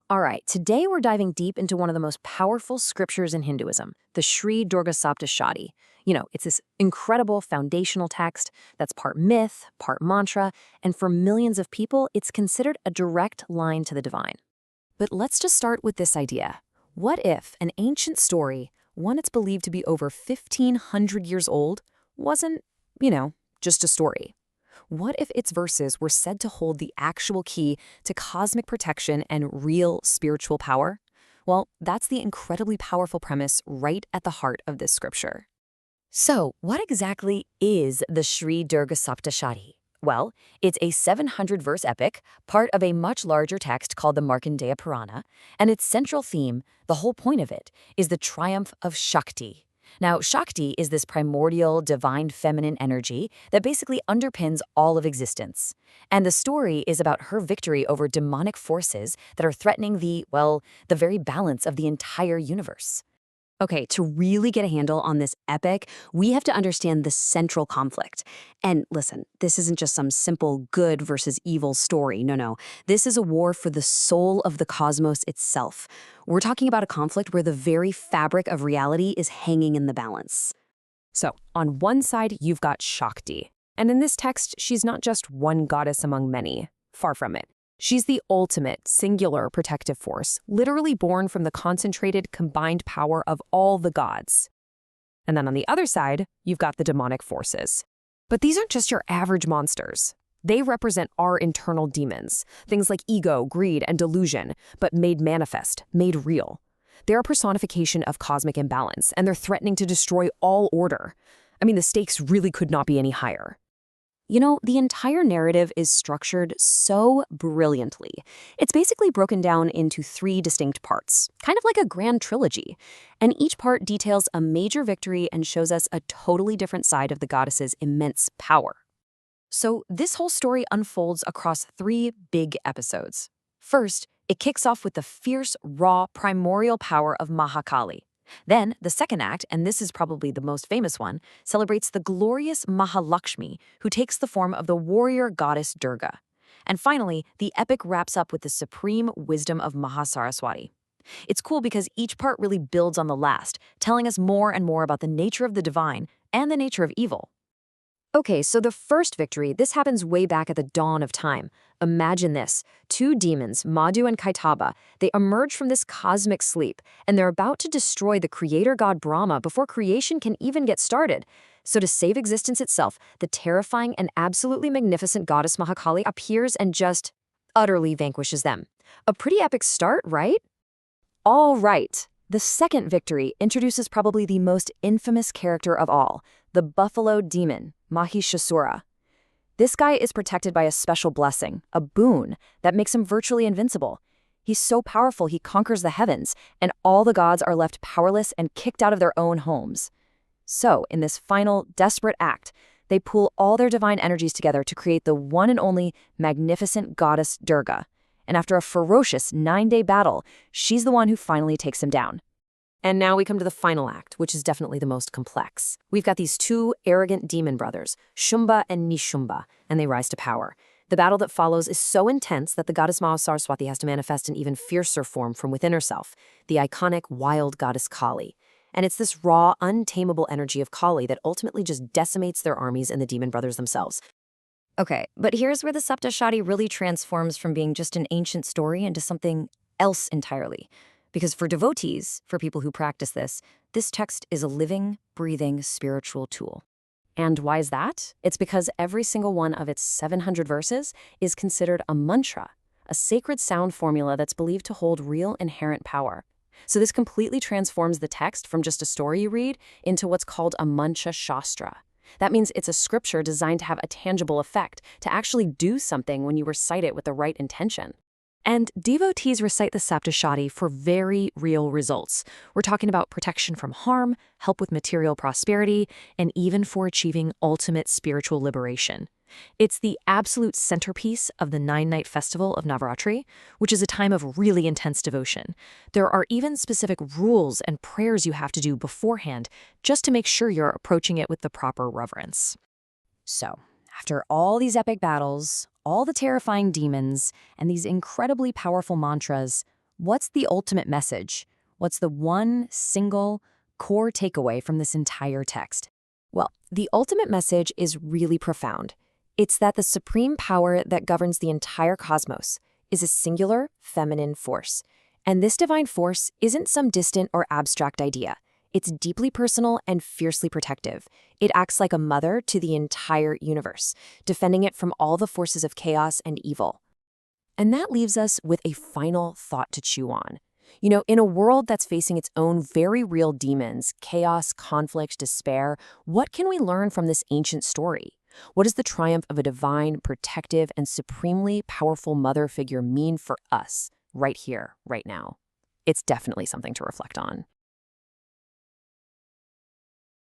All right, today we're diving deep into one of the most powerful scriptures in Hinduism, the Shri Durga Saptashati. It's this incredible foundational text that's part myth, part mantra, and for millions of people, it's considered a direct line to the divine. But let's just start with this idea. What if an ancient story, one that's believed to be over 1,500 years old, wasn't, just a story? What if its verses were said to hold the actual key to cosmic protection and real spiritual power? Well, that's the incredibly powerful premise right at the heart of this scripture. So, what exactly is the Shri Durga Saptashati? Well, it's a 700-verse epic, part of a much larger text called the Markandeya Purana, and its central theme, the whole point of it, is the triumph of Shakti. Now, Shakti is this primordial, divine feminine energy that basically underpins all of existence. And the story is about her victory over demonic forces that are threatening the very balance of the entire universe. Okay, to really get a handle on this epic, we have to understand the central conflict. And listen, this isn't just some simple good versus evil story. No. This is a war for the soul of the cosmos itself. We're talking about a conflict where the very fabric of reality is hanging in the balance. So, on one side, you've got Shakti. And in this text, she's not just one goddess among many. Far from it. She's the ultimate, singular protective force, literally born from the concentrated, combined power of all the gods. And then on the other side, you've got the demonic forces. But these aren't just your average monsters. They represent our internal demons, things like ego, greed, and delusion, but made manifest, made real. They're a personification of cosmic imbalance, and they're threatening to destroy all order. I mean, the stakes really could not be any higher. The entire narrative is structured so brilliantly. It's basically broken down into 3 distinct parts, kind of like a grand trilogy. And each part details a major victory and shows us a totally different side of the goddess's immense power. So this whole story unfolds across 3 big episodes. First, it kicks off with the fierce, raw, primordial power of Mahakali. Then, the second act, and this is probably the most famous one, celebrates the glorious Mahalakshmi, who takes the form of the warrior goddess Durga. And finally, the epic wraps up with the supreme wisdom of Mahasaraswati. It's cool because each part really builds on the last, telling us more and more about the nature of the divine and the nature of evil. Okay, so the first victory, this happens way back at the dawn of time. Imagine this. 2 demons, Madhu and Kaitaba, they emerge from this cosmic sleep, and they're about to destroy the creator god Brahma before creation can even get started. So to save existence itself, the terrifying and absolutely magnificent goddess Mahakali appears and just utterly vanquishes them. A pretty epic start, right? All right. The second victory introduces probably the most infamous character of all, the buffalo demon, Mahishasura. This guy is protected by a special blessing, a boon, that makes him virtually invincible. He's so powerful he conquers the heavens, and all the gods are left powerless and kicked out of their own homes. So, in this final, desperate act, they pool all their divine energies together to create the one and only magnificent goddess Durga. And after a ferocious 9-day battle, she's the one who finally takes him down. And now we come to the final act, which is definitely the most complex. We've got these 2 arrogant demon brothers, Shumba and Nishumba, and they rise to power. The battle that follows is so intense that the goddess Mahasaraswati has to manifest an even fiercer form from within herself, the iconic wild goddess Kali. And it's this raw, untamable energy of Kali that ultimately just decimates their armies and the demon brothers themselves. Okay, but here's where the Saptashati really transforms from being just an ancient story into something else entirely. Because for devotees, for people who practice this text is a living, breathing spiritual tool. And why is that? It's because every single one of its 700 verses is considered a mantra, a sacred sound formula that's believed to hold real inherent power. So this completely transforms the text from just a story you read into what's called a mantra shastra. That means it's a scripture designed to have a tangible effect, to actually do something when you recite it with the right intention. And devotees recite the Saptashati for very real results. We're talking about protection from harm, help with material prosperity, and even for achieving ultimate spiritual liberation. It's the absolute centerpiece of the 9-night festival of Navaratri, which is a time of really intense devotion. There are even specific rules and prayers you have to do beforehand just to make sure you're approaching it with the proper reverence. So, after all these epic battles, all the terrifying demons, and these incredibly powerful mantras, What's the ultimate message? What's the one single core takeaway from this entire text? Well, the ultimate message is really profound. It's that the supreme power that governs the entire cosmos is a singular feminine force. And this divine force isn't some distant or abstract idea. It's deeply personal and fiercely protective. It acts like a mother to the entire universe, defending it from all the forces of chaos and evil. And that leaves us with a final thought to chew on. In a world that's facing its own very real demons, chaos, conflict, despair, what can we learn from this ancient story? What does the triumph of a divine, protective, and supremely powerful mother figure mean for us, right here, right now? It's definitely something to reflect on.